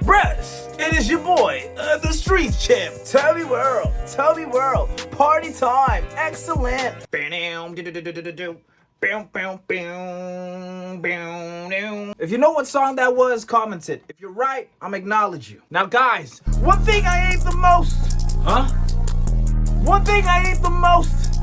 Brez, it is your boy, the Streets Champ. Tell me world, party time, excellent. If you know what song that was, comment it. If you're right, I'm acknowledge you. Now guys, one thing I hate the most, one thing I hate the most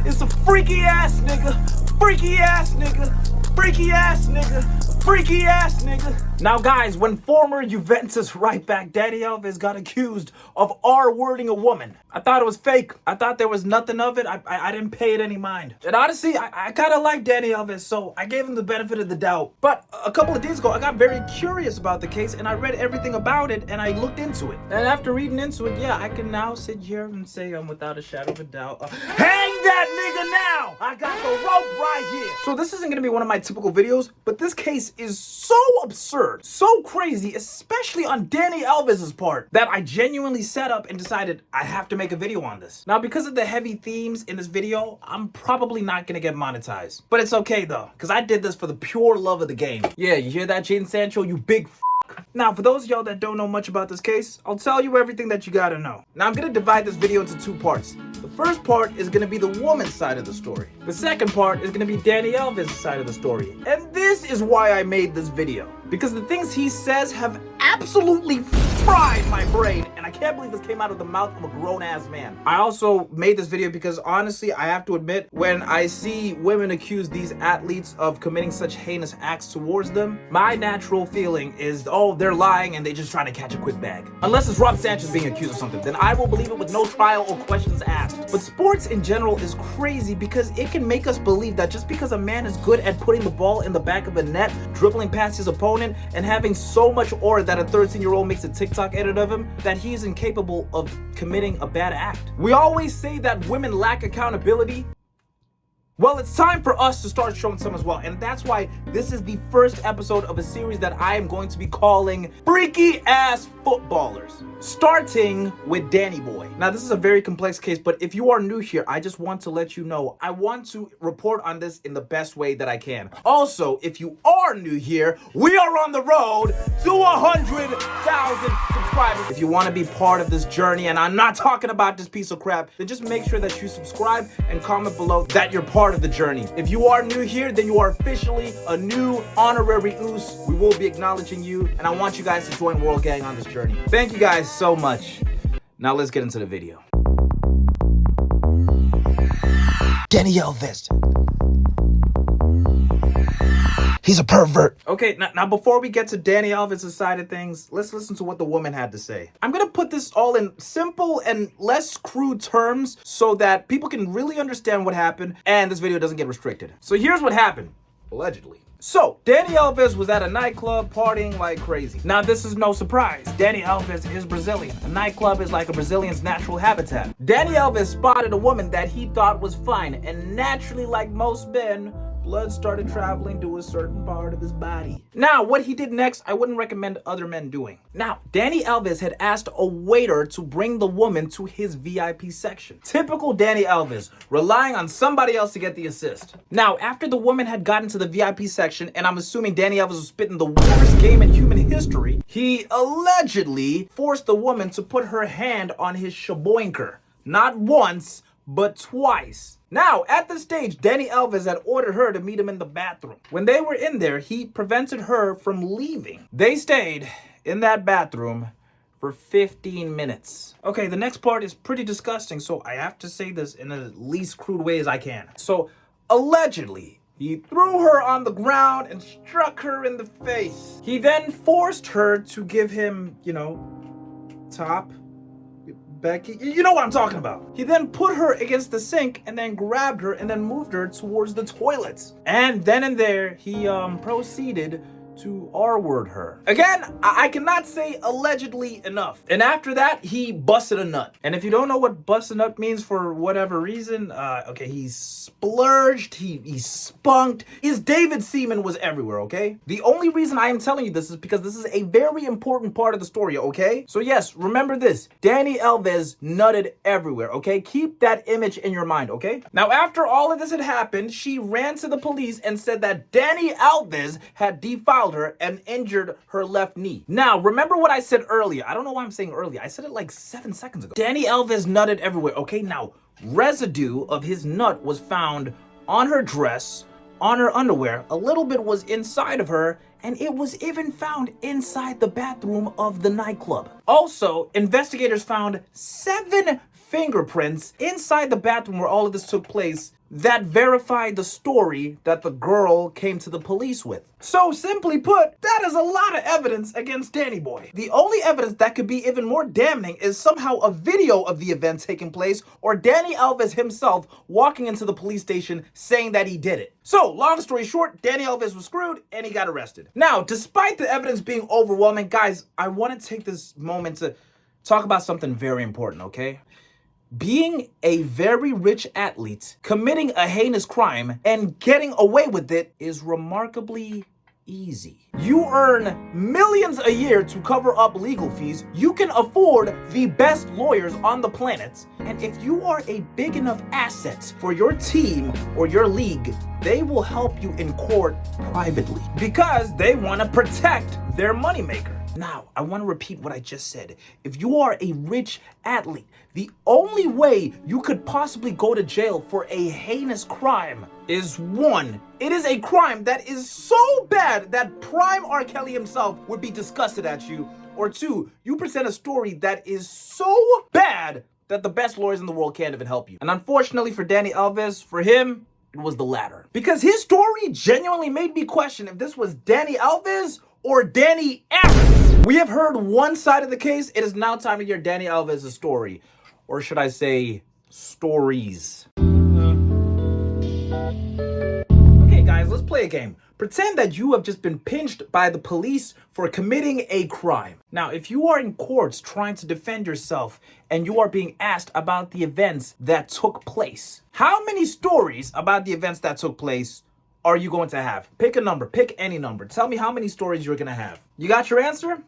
is a freaky ass nigga, freaky ass nigga, freaky ass nigga, freaky ass nigga. Now guys, when former Juventus right back Dani Alves got accused of R-wording a woman, I thought it was fake. I thought there was nothing of it. I didn't pay it any mind. And honestly, I kind of like Dani Alves, so I gave him the benefit of the doubt. But a couple of days ago, I got very curious about the case, and I read everything about it, and I looked into it. And after reading into it, yeah, I can now sit here and say I'm without a shadow of a doubt. Hang that nigga now! I got the rope right here! So this isn't gonna be one of my typical videos, but this case is so absurd, so crazy, especially on Dani Alves' part, that I genuinely sat up and decided I have to make a video on this. Now, because of the heavy themes in this video, I'm probably not gonna get monetized. But it's okay though, because I did this for the pure love of the game. Yeah, you hear that, Jaden Sancho, you big Now, for those of y'all that don't know much about this case, I'll tell you everything that you gotta know. Now, I'm gonna divide this video into two parts. The first part is gonna be the woman's side of the story. The second part is gonna be Dani Alves' side of the story. And this is why I made this video. Because the things he says have absolutely fried my brain, and I can't believe this came out of the mouth of a grown-ass man. I also made this video because honestly, I have to admit, when I see women accuse these athletes of committing such heinous acts towards them, my natural feeling is, oh, they're lying and they're just trying to catch a quick bag. Unless it's Rob Sanchez being accused of something, then I will believe it with no trial or questions asked. But sports in general is crazy because it can make us believe that just because a man is good at putting the ball in the back of a net, dribbling past his opponent, and having so much aura that a 13-year-old makes a TikTok edit of him, that he is incapable of committing a bad act. We always say that women lack accountability. Well, it's time for us to start showing some as well, and that's why this is the first episode of a series that I am going to be calling Freaky Ass Footballers, starting with Danny Boy. Now, this is a very complex case, but if you are new here, I just want to let you know, I want to report on this in the best way that I can. Also, if you are new here, we are on the road to 100,000 subscribers. If you want to be part of this journey, and I'm not talking about this piece of crap, then just make sure that you subscribe and comment below that you're part of the journey. If you are new here, then you are officially a new honorary oos. We will be acknowledging you, and I want you guys to join World Gang on this journey. Thank you guys so much. Now let's get into the video. Dani Alves. He's a pervert. Okay, now before we get to Dani Alves' side of things, let's listen to what the woman had to say. I'm gonna put this all in simple and less crude terms so that people can really understand what happened and this video doesn't get restricted. So here's what happened, allegedly. So, Dani Alves was at a nightclub partying like crazy. Now, this is no surprise. Dani Alves is Brazilian. A nightclub is like a Brazilian's natural habitat. Dani Alves spotted a woman that he thought was fine, and naturally, like most men, blood started traveling to a certain part of his body. Now, what he did next, I wouldn't recommend other men doing. Now, Dani Alves had asked a waiter to bring the woman to his VIP section. Typical Dani Alves, relying on somebody else to get the assist. Now, after the woman had gotten to the VIP section, and I'm assuming Dani Alves was spitting the worst game in human history, he allegedly forced the woman to put her hand on his shaboinker. Not once, but twice. Now, at this stage, Dani Alves had ordered her to meet him in the bathroom. When they were in there, he prevented her from leaving. They stayed in that bathroom for 15 minutes. Okay, the next part is pretty disgusting, so I have to say this in the least crude way as I can. So, allegedly, he threw her on the ground and struck her in the face. He then forced her to give him, top, Becky, you know what I'm talking about. He then put her against the sink and then grabbed her and then moved her towards the toilets. And then and there, he proceeded to R-word her. Again, I cannot say allegedly enough. And after that, he busted a nut. And if you don't know what bust a nut means for whatever reason, okay, he splurged, he spunked. His David semen was everywhere, okay? The only reason I am telling you this is because this is a very important part of the story, okay? So yes, remember this. Dani Alves nutted everywhere, okay? Keep that image in your mind, okay? Now, after all of this had happened, she ran to the police and said that Dani Alves had defiled impaled her and injured her left knee. Now, remember what I said earlier. I don't know why I'm saying earlier. I said it like 7 seconds ago. Dani Alves nutted everywhere. Okay, now, residue of his nut was found on her dress, on her underwear. A little bit was inside of her, and it was even found inside the bathroom of the nightclub. Also, investigators found 7 fingerprints inside the bathroom where all of this took place that verified the story that the girl came to the police with. So simply put, that is a lot of evidence against Danny Boy. The only evidence that could be even more damning is somehow a video of the event taking place or Dani Alves himself walking into the police station saying that he did it. So long story short, Dani Alves was screwed and he got arrested. Now, despite the evidence being overwhelming, guys, I want to take this moment to talk about something very important, okay? Being a very rich athlete, committing a heinous crime, and getting away with it is remarkably easy. You earn millions a year to cover up legal fees. You can afford the best lawyers on the planet. And if you are a big enough asset for your team or your league, they will help you in court privately because they want to protect their moneymaker. Now, I want to repeat what I just said. If you are a rich athlete, the only way you could possibly go to jail for a heinous crime is 1, it is a crime that is so bad that prime R. Kelly himself would be disgusted at you. Or 2, you present a story that is so bad that the best lawyers in the world can't even help you. And unfortunately for Dani Alves, for him, it was the latter. Because his story genuinely made me question if this was Dani Alves or Dani Alves. We have heard one side of the case. It is now time to hear Dani Alves' story. Or should I say, stories. Okay, guys, let's play a game. Pretend that you have just been pinched by the police for committing a crime. Now, if you are in courts trying to defend yourself and you are being asked about the events that took place, how many stories about the events that took place are you going to have? Pick a number. Pick any number. Tell me how many stories you're going to have. You got your answer?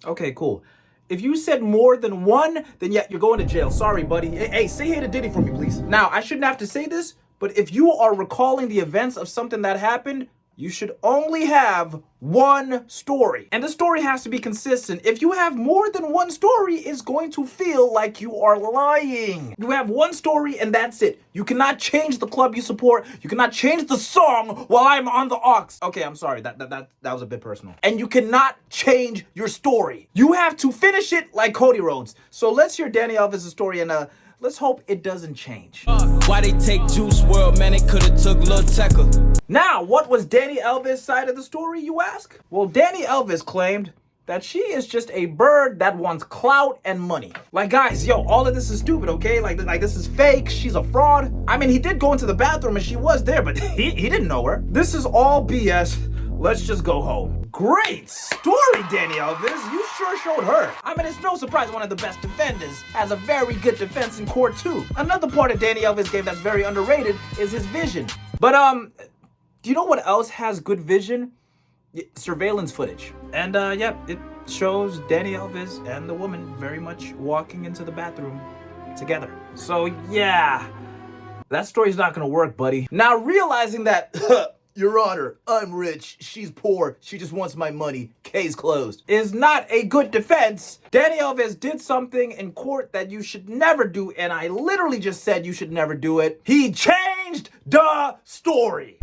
Okay, cool. If you said more than 1, then yeah, you're going to jail. Sorry, buddy. Hey, say hey to Diddy for me, please. Now, I shouldn't have to say this, but if you are recalling the events of something that happened, you should only have 1 story. And the story has to be consistent. If you have more than 1 story, it's going to feel like you are lying. You have 1 story and that's it. You cannot change the club you support. You cannot change the song while I'm on the aux. Okay, I'm sorry. That was a bit personal. And you cannot change your story. You have to finish it like Cody Rhodes. So let's hear Dani Alves' story and let's hope it doesn't change. Why they take Juice WRLD, man? They coulda took Lil Tecca. Now, what was Dani Alves' side of the story, you ask? Well, Dani Alves claimed that she is just a bird that wants clout and money. Like, guys, yo, all of this is stupid, okay? Like this is fake. She's a fraud. I mean, he did go into the bathroom and she was there, but he didn't know her. This is all BS. Let's just go home. Great story, Dani Alves. You sure showed her. I mean, it's no surprise one of the best defenders has a very good defense in court, too. Another part of Dani Alves' game that's very underrated is his vision. But, do you know what else has good vision? Surveillance footage. And, yep, it shows Dani Alves and the woman very much walking into the bathroom together. So, yeah, that story's not gonna work, buddy. Now, realizing that... Your Honor, I'm rich, she's poor, she just wants my money, case closed, is not a good defense. Dani Alves did something in court that you should never do, and I literally just said you should never do it. He changed the story.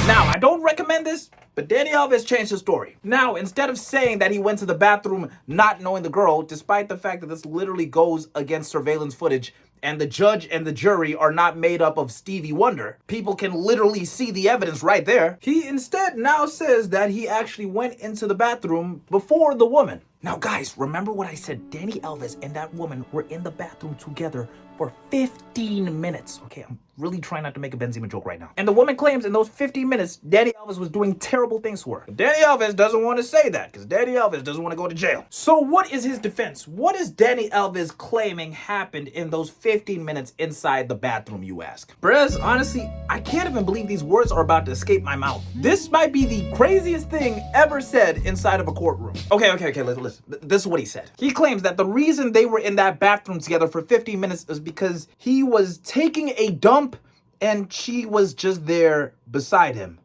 Now, I don't recommend this, but Dani Alves changed his story. Now, instead of saying that he went to the bathroom not knowing the girl, despite the fact that this literally goes against surveillance footage, and the judge and the jury are not made up of Stevie Wonder, people can literally see the evidence right there. He instead now says that he actually went into the bathroom before the woman. Now, guys, remember what I said? Dani Alves and that woman were in the bathroom together for 15 minutes. Okay, I'm really trying not to make a Benzema joke right now. And the woman claims in those 15 minutes, Dani Alves was doing terrible things to her. But Dani Alves doesn't want to say that because Dani Alves doesn't want to go to jail. So what is his defense? What is Dani Alves claiming happened in those 15 minutes inside the bathroom, you ask? Brez, honestly, I can't even believe these words are about to escape my mouth. This might be the craziest thing ever said inside of a courtroom. Okay, listen. This is what he said. He claims that the reason they were in that bathroom together for 15 minutes is because he was taking a dump and she was just there beside him.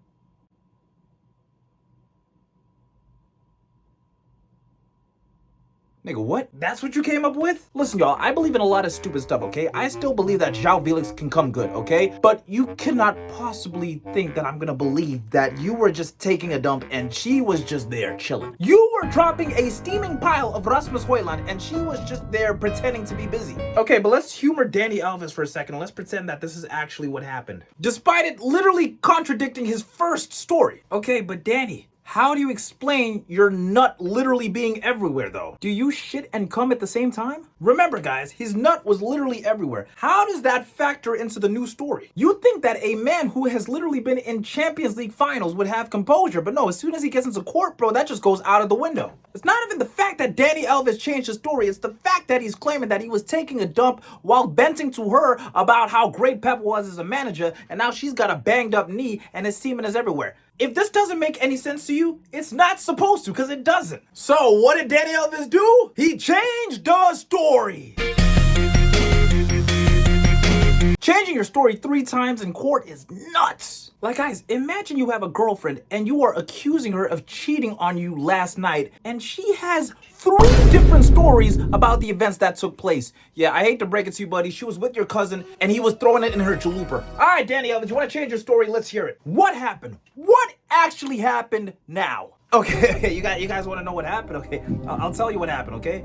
Nigga, what? That's what you came up with? Listen, y'all, I believe in a lot of stupid stuff, okay? I still believe that João Felix can come good, okay? But you cannot possibly think that I'm gonna believe that you were just taking a dump and she was just there chilling. You were dropping a steaming pile of Rasmus Højlund and she was just there pretending to be busy. Okay, but let's humor Dani Alves for a second. Let's pretend that this is actually what happened, despite it literally contradicting his first story. Okay, but Dani, how do you explain your nut literally being everywhere though? Do you shit and cum at the same time? Remember guys, his nut was literally everywhere. How does that factor into the new story? You'd think that a man who has literally been in Champions League finals would have composure, but no, as soon as he gets into court, bro, that just goes out of the window. It's not even the fact that Dani Alves changed his story, it's the fact that he's claiming that he was taking a dump while venting to her about how great Pep was as a manager, and now she's got a banged up knee and his semen is everywhere. If this doesn't make any sense to you, it's not supposed to, because it doesn't. So what did Dani Alves do? He changed the story. Changing your story 3 times in court is nuts. Like guys, imagine you have a girlfriend and you are accusing her of cheating on you last night and she has 3 different stories about the events that took place. Yeah, I hate to break it to you, buddy. She was with your cousin and he was throwing it in her chalupa. All right, Dani Alves, you want to change your story? Let's hear it. What happened? What actually happened now? Okay, you guys want to know what happened? Okay, I'll tell you what happened, okay?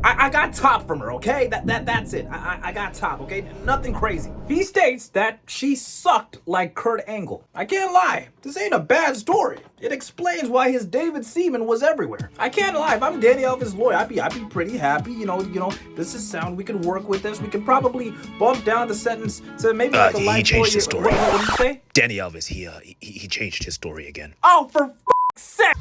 I got top from her, okay? That's it. I got top, okay? Nothing crazy. He states that she sucked like Kurt Angle. I can't lie. This ain't a bad story. It explains why his David Seaman was everywhere. I can't lie. If I'm Dani Alves' lawyer, I'd be pretty happy. You know, this is sound. We could work with this. We could probably bump down the sentence to maybe like a life. He changed his story. What did you say? Dani Alves, he changed his story again. Oh, for f***'s sake!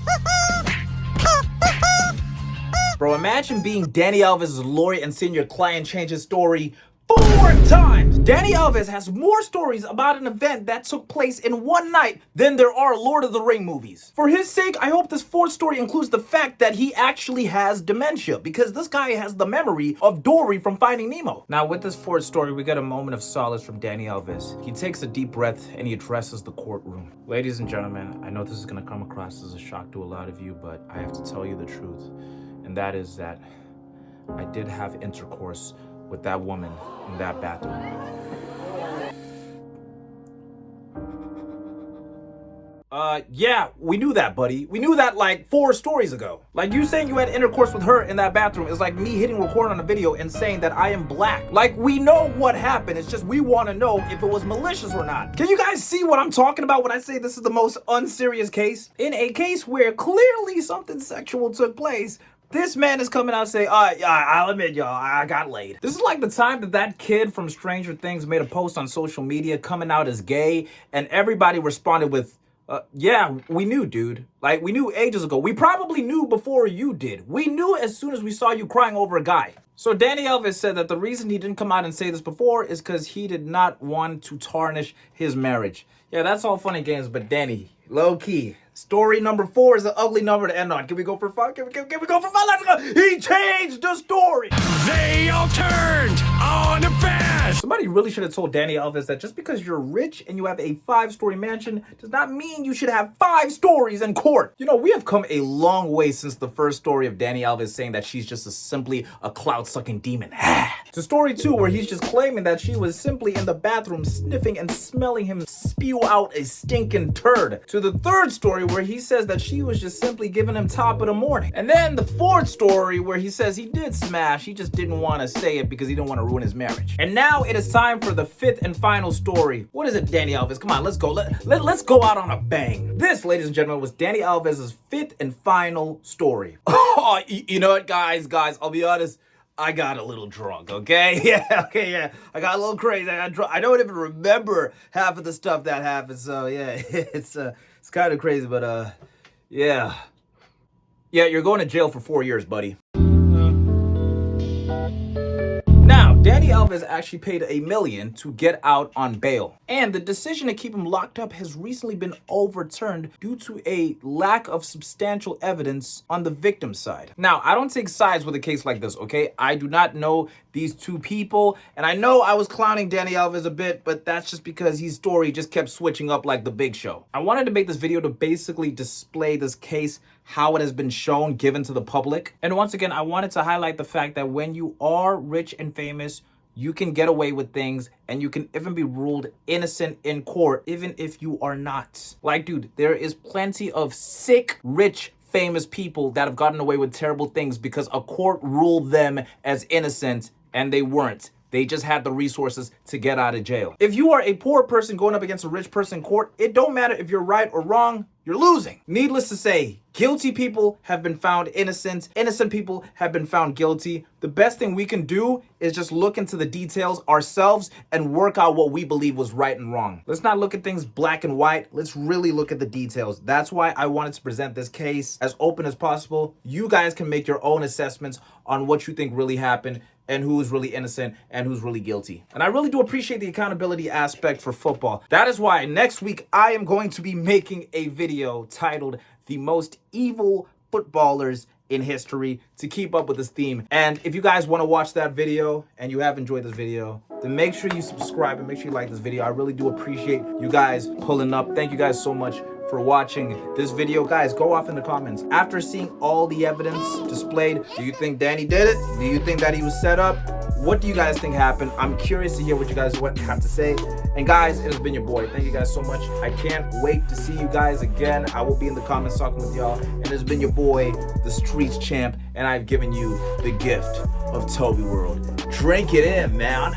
Bro, imagine being Dani Alves' lawyer and seeing your client change his story 4 times. Dani Alves has more stories about an event that took place in one night than there are Lord of the Ring movies. For his sake, I hope this 4th story includes the fact that he actually has dementia, because this guy has the memory of Dory from Finding Nemo. Now, with this 4th story, we get a moment of solace from Dani Alves. He takes a deep breath and he addresses the courtroom. Ladies and gentlemen, I know this is going to come across as a shock to a lot of you, but I have to tell you the truth. And that is that I did have intercourse with that woman in that bathroom. Yeah, we knew that, buddy. We knew that like 4 stories ago. Like you saying you had intercourse with her in that bathroom is like me hitting record on a video and saying that I am black. Like we know what happened. It's just we want to know if it was malicious or not. Can you guys see what I'm talking about when I say this is the most unserious case? In a case where clearly something sexual took place, this man is coming out saying, I'll admit, y'all, I got laid. This is like the time that kid from Stranger Things made a post on social media coming out as gay, and everybody responded with, yeah, we knew, dude. Like, we knew ages ago. We probably knew before you did. We knew as soon as we saw you crying over a guy. So Dani Alves said that the reason he didn't come out and say this before is because he did not want to tarnish his marriage. Yeah, that's all funny games, but Dani, low key. Story number 4 is an ugly number to end on. Can we go for 5? Can we go for 5? Let's go. He changed the story. They all turned on the fast. Somebody really should have told Dani Alves that just because you're rich and you have a 5-story mansion does not mean you should have 5 stories in court. You know, we have come a long way since the first story of Dani Alves saying that she's just simply a cloud-sucking demon. To story 2, where he's just claiming that she was simply in the bathroom sniffing and smelling him spew out a stinking turd. To the 3rd story, where he says that she was just simply giving him top of the morning. And then the 4th story where he says he did smash, he just didn't want to say it because he didn't want to ruin his marriage. And now it is time for the 5th and final story. What is it, Dani Alves? Come on, let's go. Let's go out on a bang. This, ladies and gentlemen, was Dani Alves' 5th and final story. Oh, you know what, guys, I'll be honest. I got a little drunk, okay? Yeah. I got a little crazy. I got drunk. I don't even remember half of the stuff that happened, so yeah, it's kind of crazy, but yeah. Yeah, you're going to jail for 4 years, buddy. Now, Dani Alves actually paid $1 million to get out on bail. And the decision to keep him locked up has recently been overturned due to a lack of substantial evidence on the victim's side. Now, I don't take sides with a case like this, okay? I do not know these 2 people, and I know I was clowning Dani Alves a bit, but that's just because his story just kept switching up like the Big Show. I wanted to make this video to basically display this case how it has been shown, given to the public. And once again, I wanted to highlight the fact that when you are rich and famous, you can get away with things and you can even be ruled innocent in court, even if you are not. Like, dude, there is plenty of sick, rich, famous people that have gotten away with terrible things because a court ruled them as innocent and they weren't. They just had the resources to get out of jail. If you are a poor person going up against a rich person in court, it don't matter if you're right or wrong, you're losing. Needless to say, guilty people have been found innocent. Innocent people have been found guilty. The best thing we can do is just look into the details ourselves and work out what we believe was right and wrong. Let's not look at things black and white. Let's really look at the details. That's why I wanted to present this case as open as possible. You guys can make your own assessments on what you think really happened and who's really innocent and who's really guilty. And I really do appreciate the accountability aspect for football. That is why next week I am going to be making a video titled The Most Evil Footballers in History to keep up with this theme. And if you guys want to watch that video and you have enjoyed this video, then make sure you subscribe and make sure you like this video. I really do appreciate you guys pulling up. Thank you guys so much for watching this video. Guys, go off in the comments. After seeing all the evidence displayed, do you think Dani did it? Do you think that he was set up? What do you guys think happened? I'm curious to hear what you guys have to say. And guys, it has been your boy. Thank you guys so much. I can't wait to see you guys again. I will be in the comments talking with y'all. And it has been your boy, the Streets Champ, and I've given you the gift of Toby World. Drink it in, man.